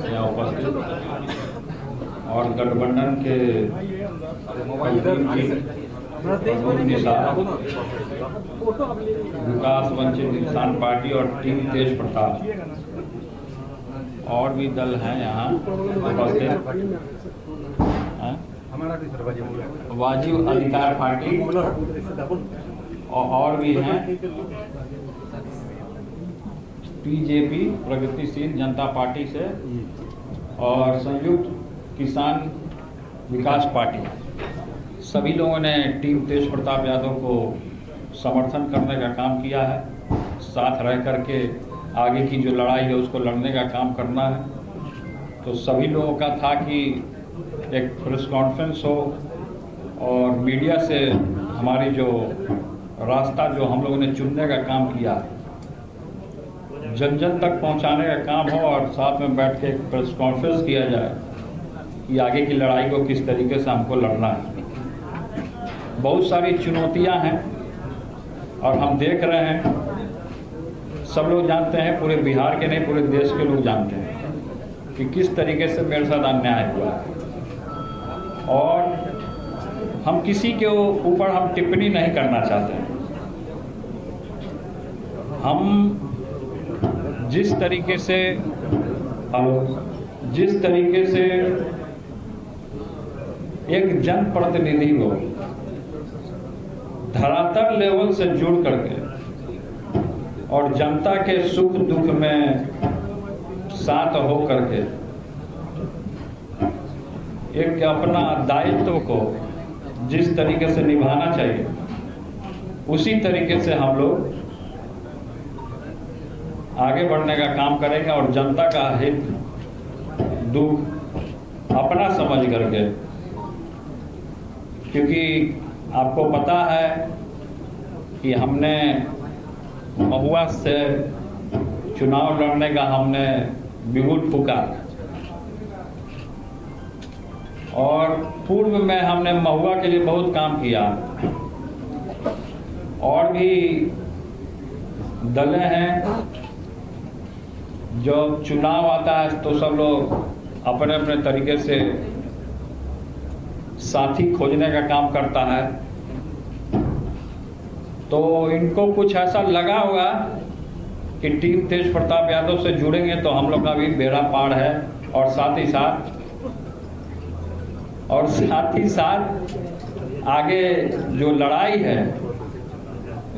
यहाँ उपस्थित और गठबंधन के विकास वंचित इंसान पार्टी और टीम तेज प्रताप और भी दल हैं यहाँ उपस्थित। वाजिब अधिकार पार्टी और भी हैं, बीजेपी प्रगतिशील जनता पार्टी से और संयुक्त किसान विकास पार्टी, सभी लोगों ने टीम तेज प्रताप यादव को समर्थन करने का काम किया है। साथ रह करके आगे की जो लड़ाई है उसको लड़ने का काम करना है। तो सभी लोगों का था कि एक प्रेस कॉन्फ्रेंस हो और मीडिया से हमारी जो रास्ता जो हम लोगों ने चुनने का काम किया जन जन तक पहुंचाने का काम हो और साथ में बैठ के एक प्रेस कॉन्फ्रेंस किया जाए कि आगे की लड़ाई को किस तरीके से हमको लड़ना है। बहुत सारी चुनौतियां हैं और हम देख रहे हैं, सब लोग जानते हैं, पूरे बिहार के नहीं पूरे देश के लोग जानते हैं कि किस तरीके से मेरे साथ अन्याय हुआ और हम किसी के ऊपर हम टिप्पणी नहीं करना चाहते हैं। हम जिस तरीके से एक जनप्रतिनिधि को धरातल लेवल से जुड़ करके और जनता के सुख दुख में साथ हो करके एक अपना दायित्व को जिस तरीके से निभाना चाहिए उसी तरीके से हम लोग आगे बढ़ने का काम करेंगे और जनता का हित दुख अपना समझ करके, क्योंकि आपको पता है कि हमने महुआ से चुनाव लड़ने का हमने बिगुल फूका और पूर्व में हमने महुआ के लिए बहुत काम किया। और भी दलें हैं जो चुनाव आता है तो सब लोग अपने अपने तरीके से साथी खोजने का काम करता है। तो इनको कुछ ऐसा लगा होगा कि टीम तेज प्रताप यादव से जुड़ेंगे तो हम लोग का भी बेड़ा पार है और साथ ही साथ आगे जो लड़ाई है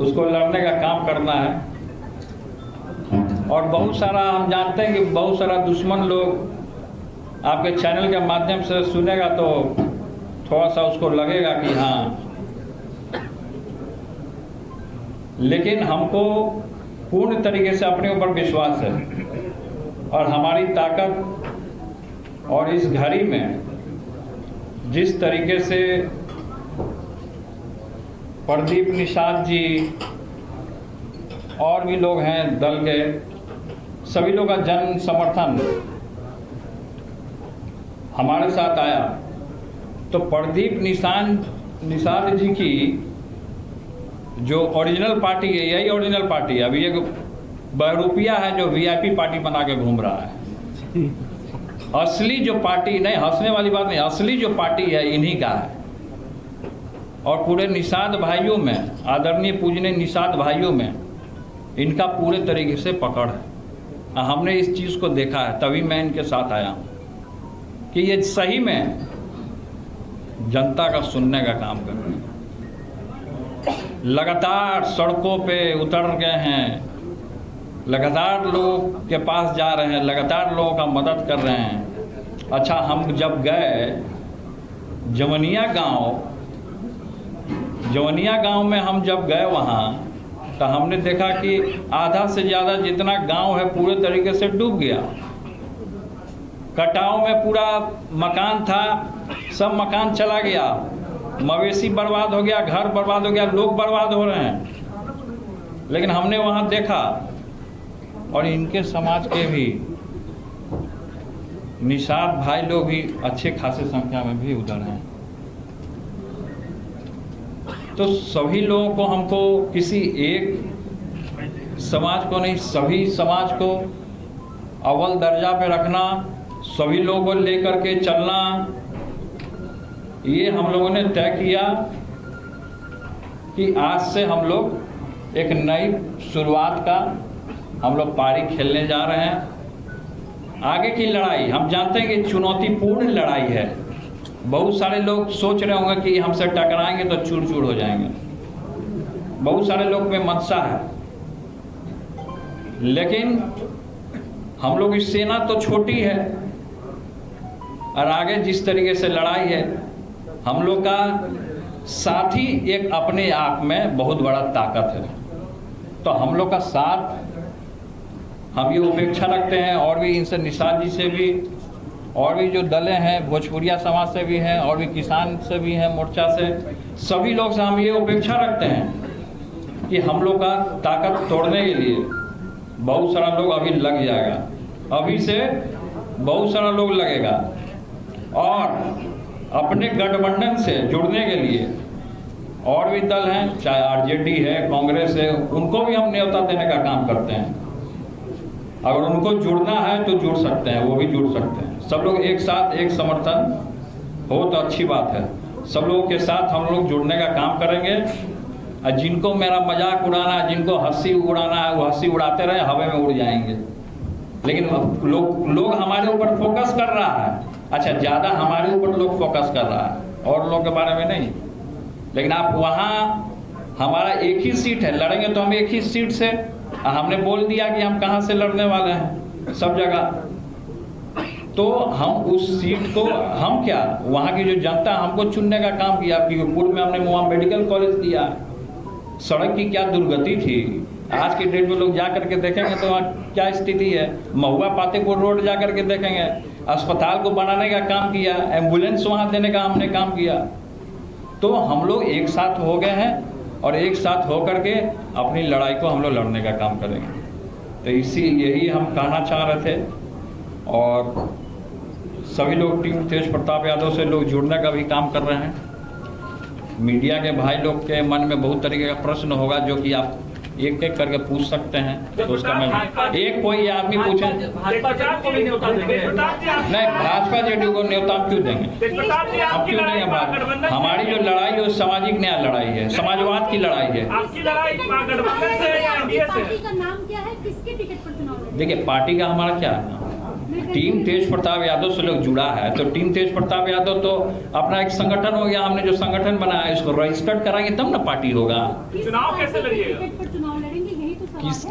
उसको लड़ने का काम करना है। और बहुत सारा हम जानते हैं कि बहुत सारा दुश्मन लोग आपके चैनल के माध्यम से सुनेगा तो थोड़ा सा उसको लगेगा कि हाँ, लेकिन हमको पूर्ण तरीके से अपने ऊपर विश्वास है और हमारी ताकत और इस घड़ी में जिस तरीके से प्रदीप निषाद जी और भी लोग हैं दल के, सभी लोग का जन समर्थन हमारे साथ आया। तो प्रदीप निषाद जी की जो ओरिजिनल पार्टी है यही ओरिजिनल पार्टी है। अभी एक बहरूपिया है जो वीआईपी पार्टी बना के घूम रहा है। असली जो पार्टी, नहीं हंसने वाली बात नहीं, असली जो पार्टी है इन्हीं का है। और पूरे निषाद भाइयों में, आदरणीय पूजनीय निषाद भाइयों में इनका पूरे तरीके से पकड़ है। हमने इस चीज़ को देखा है, तभी मैं इनके साथ आया हूँ कि ये सही में जनता का सुनने का काम कर रहे हैं। लगातार सड़कों पे उतर गए हैं, लगातार लोग के पास जा रहे हैं, लगातार लोगों का मदद कर रहे हैं। अच्छा, हम जब गए जवनिया गांव में हम जब गए वहाँ तो हमने देखा कि आधा से ज़्यादा जितना गांव है पूरे तरीके से डूब गया। कटाव में पूरा मकान था, सब मकान चला गया, मवेशी बर्बाद हो गया, घर बर्बाद हो गया, लोग बर्बाद हो रहे हैं। लेकिन हमने वहाँ देखा और इनके समाज के भी निषाद भाई लोग भी अच्छे खासे संख्या में भी उधर हैं। तो सभी लोगों को, हमको किसी एक समाज को नहीं, सभी समाज को अव्वल दर्जा पे रखना, सभी लोगों को लेकर के चलना, ये हम लोगों ने तय किया कि आज से हम लोग एक नई शुरुआत का हम लोग पारी खेलने जा रहे हैं। आगे की लड़ाई हम जानते हैं कि चुनौतीपूर्ण लड़ाई है। बहुत सारे लोग सोच रहे होंगे कि हमसे टकराएंगे तो चूर चूर हो जाएंगे, बहुत सारे लोग में मनसा है, लेकिन हम लोग की सेना तो छोटी है और आगे जिस तरीके से लड़ाई है, हम लोग का साथ ही एक अपने आप में बहुत बड़ा ताकत है। तो हम लोग का साथ हम ये उपेक्षा रखते हैं, और भी इनसे निषाद जी से भी, और भी जो दलें हैं, भोजपुरिया समाज से भी हैं, और भी किसान से भी हैं, मोर्चा से, सभी लोग से हम ये उपेक्षा रखते हैं कि हम लोग का ताकत तोड़ने के लिए बहुत सारा लोग अभी लग जाएगा, अभी से बहुत सारा लोग लगेगा। और अपने गठबंधन से जुड़ने के लिए और भी दल हैं, चाहे आरजेडी है, कांग्रेस है, उनको भी हम न्योता देने का काम करते हैं। अगर उनको जुड़ना है तो जुड़ सकते हैं, वो भी जुड़ सकते हैं। सब लोग एक साथ एक समर्थन हो तो अच्छी बात है। सब लोगों के साथ हम लोग जुड़ने का काम करेंगे। और जिनको मेरा मजाक उड़ाना है, जिनको हंसी उड़ाना है, वो हंसी उड़ाते रहे, हवा में उड़ जाएंगे। लेकिन लोग हमारे ऊपर फोकस कर रहा है, अच्छा ज़्यादा हमारे ऊपर लोग फोकस कर रहा है, और लोगों के बारे में नहीं। लेकिन आप वहाँ हमारा एक ही सीट है, लड़ेंगे तो हम एक ही सीट से, हमने बोल दिया कि हम कहाँ से लड़ने वाले हैं सब जगह। तो हम उस सीट को, हम क्या, वहाँ की जो जनता हमको चुनने का काम किया। पूर्व में हमने वहाँ मेडिकल कॉलेज दिया, सड़क की क्या दुर्गति थी, आज के डेट में लोग जा करके देखेंगे तो वहाँ क्या स्थिति है। महुआ पातेपुर रोड जा करके देखेंगे, अस्पताल को बनाने का काम किया, एम्बुलेंस वहाँ देने का हमने काम किया। तो हम लोग एक साथ हो गए हैं, और एक साथ हो करके अपनी लड़ाई को हम लोग लड़ने का काम करेंगे। तो यही हम कहना चाह रहे थे। और सभी लोग टीम तेज प्रताप यादव से लोग जुड़ने का भी काम कर रहे हैं। मीडिया के भाई लोग के मन में बहुत तरीके का प्रश्न होगा, जो कि आप एक एक करके पूछ सकते हैं, तो उसका मैं एक कोई आदमी पूछे नहीं, भाजपा जेडीयू को न्योता हम क्यों देंगे, हम क्यों देंगे। हमारी जो लड़ाई जो सामाजिक न्याय लड़ाई है, समाजवाद की लड़ाई है। देखिए पार्टी का हमारा क्या है, टीम तेज प्रताप यादव से लोग जुड़ा है, तो टीम तेज प्रताप यादव तो अपना एक संगठन हो गया। हमने जो संगठन बनाया इसको रजिस्टर्ड कराएंगे तब ना पार्टी होगा। चुनाव कैसे लड़िएगा?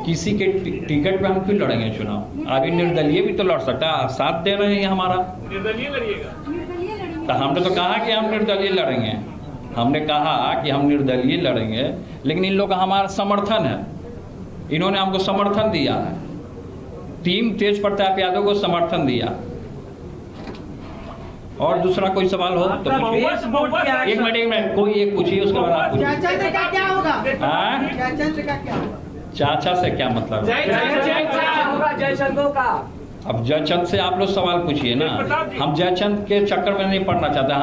किसी के टिकट पे हम क्यों लड़ेंगे चुनाव? अभी निर्दलीय भी तो लड़ सकता है, साथ दे रहे हैं हमारा। निर्दलीय लड़िएगा? तो हमने तो कहा कि हम निर्दलीय लड़ेंगे, हमने कहा कि हम निर्दलीय लड़ेंगे, लेकिन इन लोग का हमारा समर्थन है, इन्होंने हमको समर्थन दिया है, टीम तेज प्रताप यादव को समर्थन दिया। और दूसरा कोई सवाल हो तो एक मिनट कोई एक पूछिए, उसके बाद आप पूछिए। चाचा से क्या मतलब? अब जयचंद से आप लोग सवाल पूछिए ना। हम जयचंद के चक्कर में नहीं पड़ना चाहते,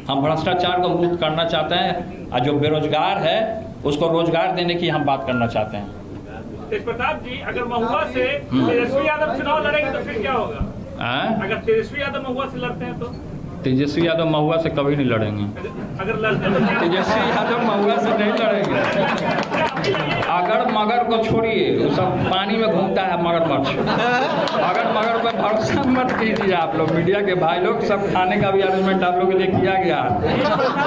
हम भ्रष्टाचार को मुक्त करना चाहते हैं, और जो बेरोजगार है उसको रोजगार देने की हम बात करना चाहते हैं। तेज प्रताप जी, अगर महुआ से तेजस्वी यादव चुनाव लड़ेंगे तो फिर क्या होगा? अगर तेजस्वी यादव महुआ से लड़ते हैं तो? तेजस्वी यादव महुआ से कभी नहीं लड़ेंगे। अगर लड़ते हैं तो तेजस्वी यादव महुआ से नहीं लड़ेंगे। अगर मगर को छोड़िए, वो सब पानी में घूमता है मगरमच्छ। अगर मगर पर भरोसा मत कीजिए आप लोग, मीडिया के भाई लोग, सब खाने का भी अरेंजमेंट आप लोगों के लिए किया गया है,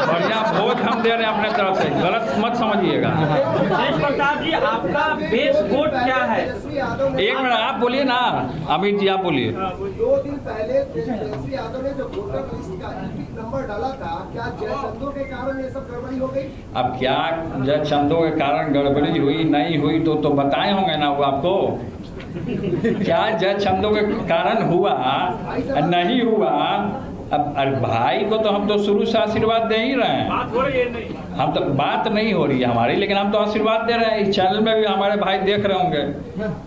बढ़िया भोज हम दे रहे हैं अपने तरफ से, गलत मत समझिएगा। तेज प्रताप जी, आपका बेस वोट क्या है? एक मिनट आप बोलिए ना, अमित जी आप बोलिए। 2 दिन पहले तेजस्वी यादव ने जो वोटर लिस्ट का नंबर डाला था, क्या जयचंदों के कारण ये सब गड़बड़ी हो गई? अब क्या जयचंदों के कारण गड़बड़ी हुई नहीं हुई तो बताए होंगे ना वो आपको। क्या जयचंदों के कारण हुआ नहीं हुआ अब अरे भाई को तो हम तो शुरू से आशीर्वाद दे ही रहे हैं। बात हो रही है नहीं, हम तो बात नहीं हो रही है हमारी, लेकिन हम तो आशीर्वाद दे रहे हैं। इस चैनल में भी हमारे भाई देख रहे होंगे,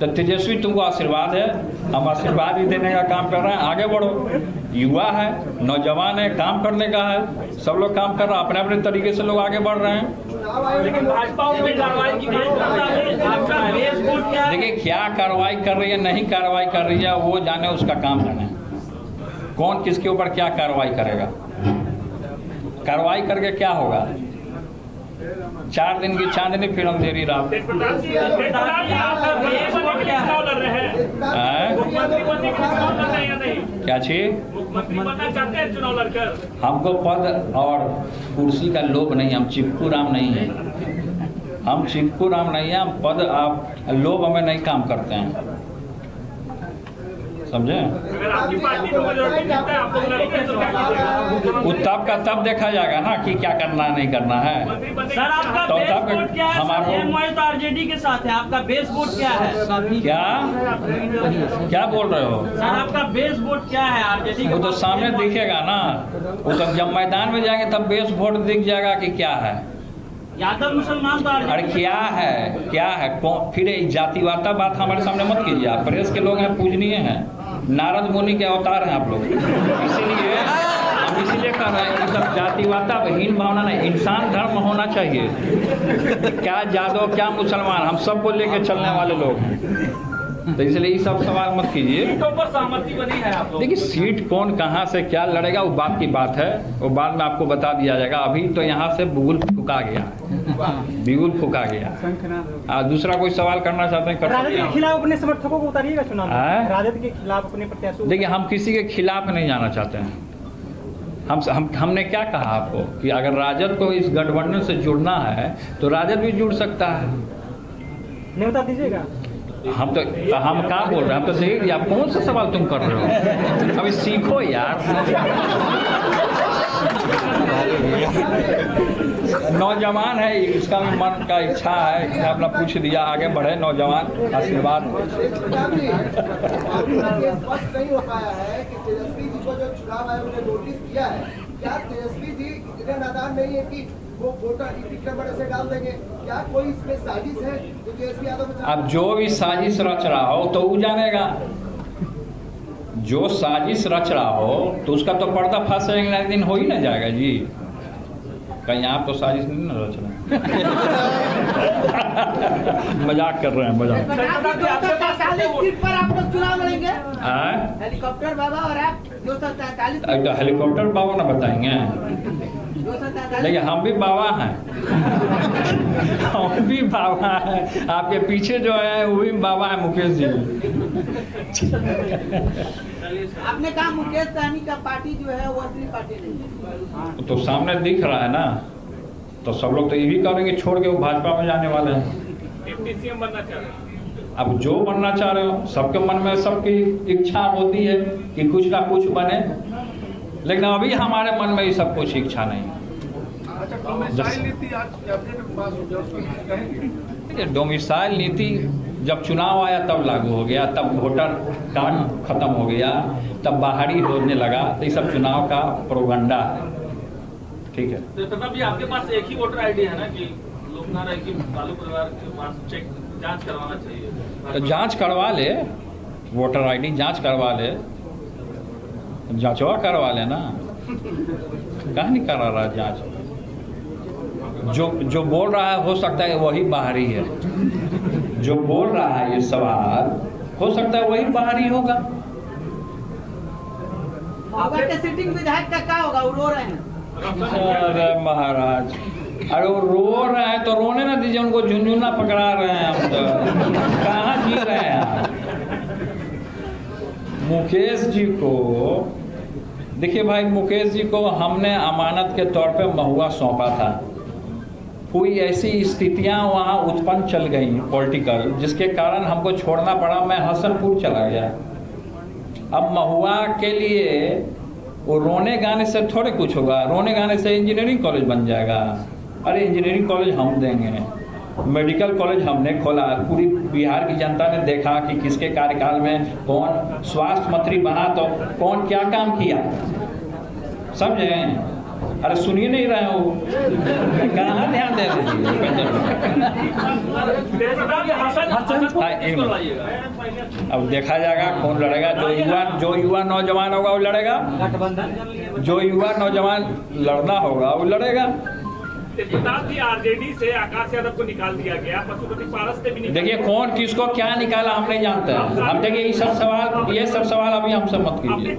तो तेजस्वी तुमको आशीर्वाद है, हम आशीर्वाद भी देने का काम कर रहे हैं। आगे बढ़ो, युवा है, नौजवान है, काम करने का है, सब लोग काम कर रहे हैं, अपने अपने तरीके से लोग आगे बढ़ रहे हैं। चुनाव आयोग लेकिन भाजपा में कार्रवाई की मांग करता है। आपका बेस वोट क्या है? देखिए क्या कार्रवाई कर रही है, नहीं कार्रवाई कर रही है, वो जाने, उसका काम जाने। कौन किसके ऊपर क्या कार्रवाई करेगा, कार्रवाई करके क्या होगा? 4 दिन की चांदनी फिल्म दे रही रात। प्रताप जी, आपका बेस वोट क्या चुनाव लड़ रहे हैं? मुख्यमंत्री बनने के चुनाव लड़ रहे हैं या नहीं? क्या चीज? मुख्यमंत्री बनना चाहते हैं चुनाव लड़कर? हमको पद और कुर्सी का लोभ नहीं, हम चिपकू राम नहीं है, हम चिपकू राम नहीं है, हम पद आप लोभ हमें नहीं काम करते हैं, समझे? अगर आपकी पार्टी को मेजॉरिटी मिलता है, आप लोग लड़ेंगे तो क्या कीजिएगा? वो तब का तब देखा जाएगा ना कि क्या करना नहीं करना है। मंत्री बनने सर आपका तो बेस तब वोट क्या है? हमारे- एमआई तो आरजेडी के साथ है, आपका बेस वोट क्या है? क्या बोल रहे हो? सर आपका बेस वोट क्या है आरजेडी के? वो तो सामने दिखेगा ना, वो तो जब मैदान में जाएंगे तब बेस वोट दिख जाएगा कि क्या है। यादव मुसलमान तो अरे आरजेडी क्या है, क्या है? फिर जातिवादा बात हमारे सामने मत कीजिए आप, प्रेस के लोग हैं, पूजनीय हैं, नारद मुनि के अवतार हैं आप लोग, इसीलिए हम इसीलिए कह रहे हैं कि सब जातिवादा हीन भावना नहीं, इंसान धर्म होना चाहिए। क्या यादव क्या मुसलमान, हम सबको लेके चलने वाले लोग हैं, तो इसलिए ये सब सवाल मत कीजिए। सीटों पर सहमति बनी है आप लोग? देखिए सीट कौन कहाँ से क्या लड़ेगा वो बात की बात है, वो बाद में आपको बता दिया जाएगा। अभी तो यहाँ से बिगुल फूका गया, बिगुल फूका गया। दूसरा कोई सवाल करना चाहते हैं कर राजद सकते के हैं। खिलाफ अपने समर्थकों को उतारिएगा चुनाव आय? में। राजद के खिलाफ अपने प्रत्याशियों देखिए हम किसी के खिलाफ नहीं जाना चाहते हैं। हमने क्या कहा आपको कि अगर राजद को इस गठबंधन से जुड़ना है तो राजद भी जुड़ सकता है। नहीं बता दीजिएगा। हम क्या बोल रहे हैं, हम तो देख दिया। आप कौन सा सवाल तुम कर रहे हो, अभी सीखो यार। नौजवान है, इसका भी मन का इच्छा है कि अपना पूछ दिया, आगे बढ़े नौजवान, आशीर्वाद। ये स्पष्ट नहीं हो पाया है कि तेजस्वी जी को जो चुनाव आयोग ने नोटिस दिया है, क्या तेजस्वी जी इतने नादान नहीं है कि वो वोटर टिकट नंबर ऐसे डाल देंगे? क्या कोई इसमें साजिश है जो तेजस्वी यादव? अब जो भी साजिश रच रहा हो तो वो जानेगा, जो साजिश रच रहा हो तो उसका तो पर्दाफाश एक दिन हो ही ना जाएगा जी। कहीं आप तो साजिश नहीं ना रच रहे हैं। मजाक कर रहे हैं, मजाक। सीट पर आप लोग चुनाव लड़ेंगे? हेलीकॉप्टर बाबा और आप 243 तो हेलीकॉप्टर बाबा ना बताएंगे, 243 लेकिन हम भी बाबा हैं। हम भी बाबा हैं, आपके पीछे जो है वो भी बाबा है, मुकेश जी। आपने कहा मुकेश सहनी का पार्टी जो है वो असली पार्टी नहीं है। तो सामने दिख रहा है ना, तो सब लोग तो ये भी करेंगे छोड़ के वो भाजपा में जाने वाले हैं। डिप्टी सीएम बनना चाह रहे हैं? अब जो बनना चाह रहे हो, सबके मन में सबकी इच्छा होती है कि कुछ ना कुछ बने, लेकिन अभी हमारे मन में ये सब कुछ इच्छा नहीं है। डोमिसाइल नीति जब चुनाव आया तब लागू हो गया, तब वोटर कार्ड खत्म हो गया, तब बाहरी होने लगा, तो ये सब चुनाव का प्रोगंडा है। ठीक है, तो तब भी आपके पास एक ही वोटर आईडी है ना, कि लोग ना रहे कि बालू परिवार के पास चेक जांच करवाना चाहिए? तो जांच करवा ले, वोटर आईडी जांच करवा ले, जांचवा करवा ले ना, कहाँ नहीं करा रहा जांच? जो बोल रहा है हो सकता है वही बाहरी है, जो बोल रहा है ये सवाल हो सकता है वही बाहरी होगा। महुआ के सिटिंग विधायक का क्या होगा? वो रो रहे हैं। अरे महाराज, अरे वो रो रहे हैं तो रोने ना दीजिए उनको, झुनझुना पकड़ा रहे हैं हम तो। कहाँ जी रहे हैं आप? मुकेश जी को देखिए भाई, मुकेश जी को हमने अमानत के तौर पे महुआ सौंपा था। कोई ऐसी स्थितियां वहाँ उत्पन्न चल गई पॉलिटिकल, जिसके कारण हमको छोड़ना पड़ा। मैं हसनपुर चला गया। अब महुआ के लिए वो रोने गाने से थोड़े कुछ होगा, रोने गाने से इंजीनियरिंग कॉलेज बन जाएगा। अरे इंजीनियरिंग कॉलेज हम देंगे, मेडिकल कॉलेज हमने खोला। पूरी बिहार की जनता ने देखा कि किसके कार्यकाल में कौन स्वास्थ्य मंत्री बना तो कौन क्या काम किया। समझे? अरे सुनिए नहीं रहे हो, कहाँ ध्यान दे रहे हैं? अब देखा जाएगा कौन लड़ेगा। जो युवा नौजवान होगा वो लड़ेगा, जो युवा नौजवान लड़ना होगा वो लड़ेगा। तेजप्रताप जी, आरजेडी से आकाश यादव को निकाल दिया गया, पशुपति पारस से भी देखिए कौन किसको क्या निकाला हम नहीं जानते हैं। हम देखिए ये सब सवाल अभी हमसे मत कीजिए।